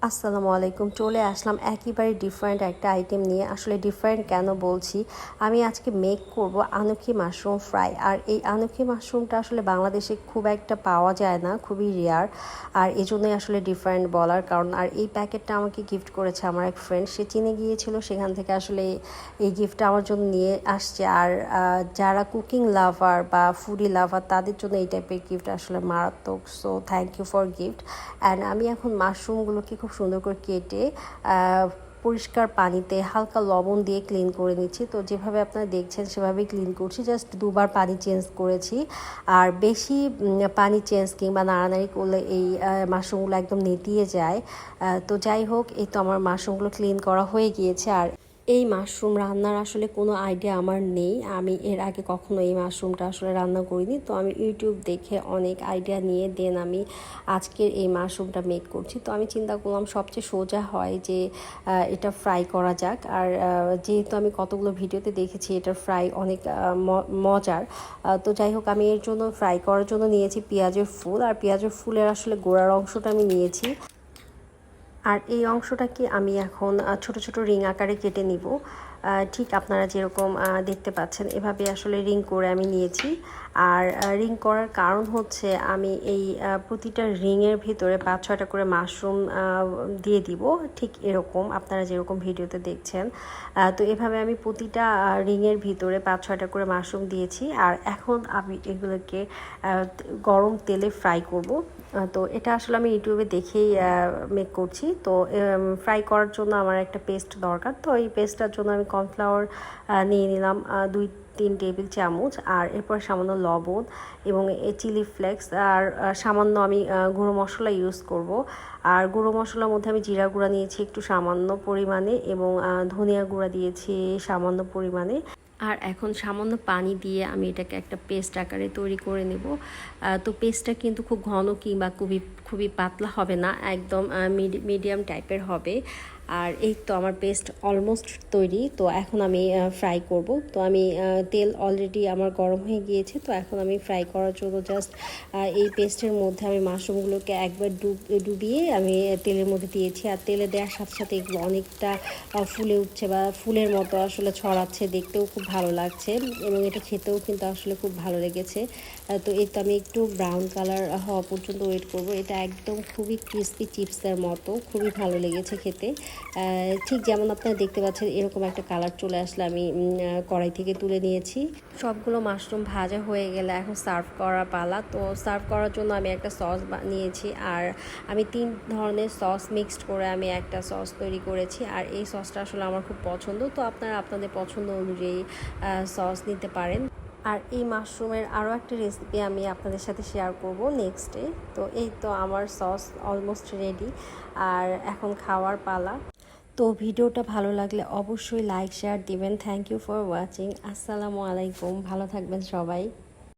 আসসালামু আলাইকুম। চলে আসলাম একেবারে ডিফারেন্ট একটা আইটেম নিয়ে। আসলে ডিফারেন্ট কেন বলছি, আমি আজকে মেক করব আনুকি মাশরুম ফ্রাই। আর এই আনুকি মাশরুমটা আসলে বাংলাদেশে খুব একটা পাওয়া যায় না, খুবই রেয়ার। আর এজন্যই আসলে ডিফারেন্ট বলার কারণ। আর এই প্যাকেটটা আমাকে গিফট করেছে আমার এক ফ্রেন্ড, সে চিনে গিয়েছিল, সেখান থেকে আসলে এই গিফটটা আমার জন্য নিয়ে আসছে। আর যারা কুকিং লাভার বা ফুডি লাভার তাদের জন্য এই টাইপের গিফট আসলে মারাত্মক। So thank you for gift. And আমি এখন মাশরুমগুলোকে খুব সুন্দর করে কেটে পরিষ্কার পানিতে হালকা লবণ দিয়ে ক্লিন করে নিচ্ছি। তো যেভাবে আপনারা দেখছেন সেভাবেই ক্লিন করছি, জাস্ট দুবার পানি চেঞ্জ করেছি। আর বেশি পানি চেঞ্জ কিংবা নাড়ানাড়ি করলে এই মাশরুমগুলো একদম নেতিয়ে যায়। তো যাই হোক, এই তো আমার মাশরুমগুলো ক্লিন করা হয়ে গিয়েছে। আর এই মাশরুম রান্নার আসলে কোনো আইডিয়া আমার নেই, আমি এর আগে কখনো এই মাশরুমটা আসলে রান্না করিনি। তো আমি ইউটিউব দেখে অনেক আইডিয়া নিয়ে দেন আমি আজকের এই মাশরুমটা মেক করছি। তো আমি চিন্তা করলাম সবচেয়ে সোজা হয় যে এটা ফ্রাই করা যাক। আর যেহেতু আমি কতগুলো ভিডিওতে দেখেছি এটার ফ্রাই অনেক মজার, তো যাই হোক, আমি এর জন্য ফ্রাই করার জন্য নিয়েছি পেঁয়াজের ফুল। আর পেঁয়াজের ফুলের আসলে গোড়ার অংশটা আমি নিয়েছি। আর এই অংশটাকে আমি এখন ছোট ছোট রিং আকারে কেটে নিব। ঠিক আপনারা যেরকম দেখতে পাচ্ছেন এভাবে আসলে রিং করে আমি নিয়েছি। আর রিং করার কারণ হচ্ছে আমি এই প্রতিটা রিংয়ের ভিতরে 5-6টা করে মাশরুম দিয়ে দিব, ঠিক এরকম আপনারা যেরকম ভিডিওতে দেখছেন। তো এভাবে আমি প্রতিটা রিংয়ের ভিতরে 5-6টা করে মাশরুম দিয়েছি। আর এখন আমি এগুলোকে গরম তেলে ফ্রাই করব। তো এটা আসলে আমি ইউটিউবে দেখেই মেক করছি। তো ফ্রাই করার জন্য আমার একটা পেস্ট দরকার। তো এই পেস্টটার জন্য আমি কর্নফ্লাওয়ার নিয়ে নিলাম 2-3 টেবিল চামচ। আর এরপর সামান্য লবণ এবং চিলি ফ্লেক্স আর সামান্য আমি গুঁড়ো মশলা ইউজ করব। আর গুঁড়ো মশলার মধ্যে আমি জিরা গুঁড়া নিয়েছি একটু সামান্য পরিমাণে এবং ধনিয়া গুঁড়া দিয়েছি সামান্য পরিমাণে। আর এখন সামান্য পানি দিয়ে আমি এটাকে একটা পেস্ট আকারে তৈরি করে নেব। তো পেস্টটা কিন্তু খুব ঘন কিংবা খুবই পাতলা হবে না, একদম মিডিয়াম টাইপের হবে। আর এই তো আমার পেস্ট অলমোস্ট তৈরি। তো এখন আমি ফ্রাই করব। তো আমি তেল অলরেডি আমার গরম হয়ে গিয়েছে। তো এখন আমি ফ্রাই করার জন্য জাস্ট এই পেস্টের মধ্যে আমি মাশরুমগুলোকে একবার ডুবিয়ে আমি তেলের মধ্যে দিয়েছি। আর তেলে দেওয়ার সাথে সাথে এগুলো অনেকটা ফুলে উঠছে বা ফুলের মতো আসলে ছড়াচ্ছে, দেখতেও খুব ভালো লাগছে এবং এটা খেতেও কিন্তু আসলে খুব ভালো লেগেছে। তো এই তো আমি একটু ব্রাউন কালার হওয়া পর্যন্ত ওয়েট করব। এটা একদম খুবই ক্রিস্পি চিপসের মতো, খুবই ভালো লেগেছে খেতে। ঠিক যেমন আপনারা দেখতে পাচ্ছেন এরকম একটা কালার চলে আসলে আমি কড়াই থেকে তুলে নিয়েছি। সবগুলো মাশরুম ভাজা হয়ে গেলে এখন সার্ভ করা পালা। তো সার্ভ করার জন্য আমি একটা সস নিয়েছি। আর আমি 3 ধরনের সস মিক্সড করে আমি একটা সস তৈরি করেছি। আর এই সসটা আসলে আমার খুব পছন্দ। তো আপনারা আপনাদের পছন্দ অনুযায়ী সস নিতে পারেন। আর এই মাশরুমের আরও একটা রেসিপি আমি আপনাদের সাথে শেয়ার করব নেক্সট ডে। তো এই তো আমার সস অলমোস্ট রেডি, আর এখন খাওয়ার পালা। তো ভিডিওটা ভালো লাগলে অবশ্যই লাইক শেয়ার দিবেন। Thank you for watching. আসসালামু আলাইকুম, ভালো থাকবেন সবাই।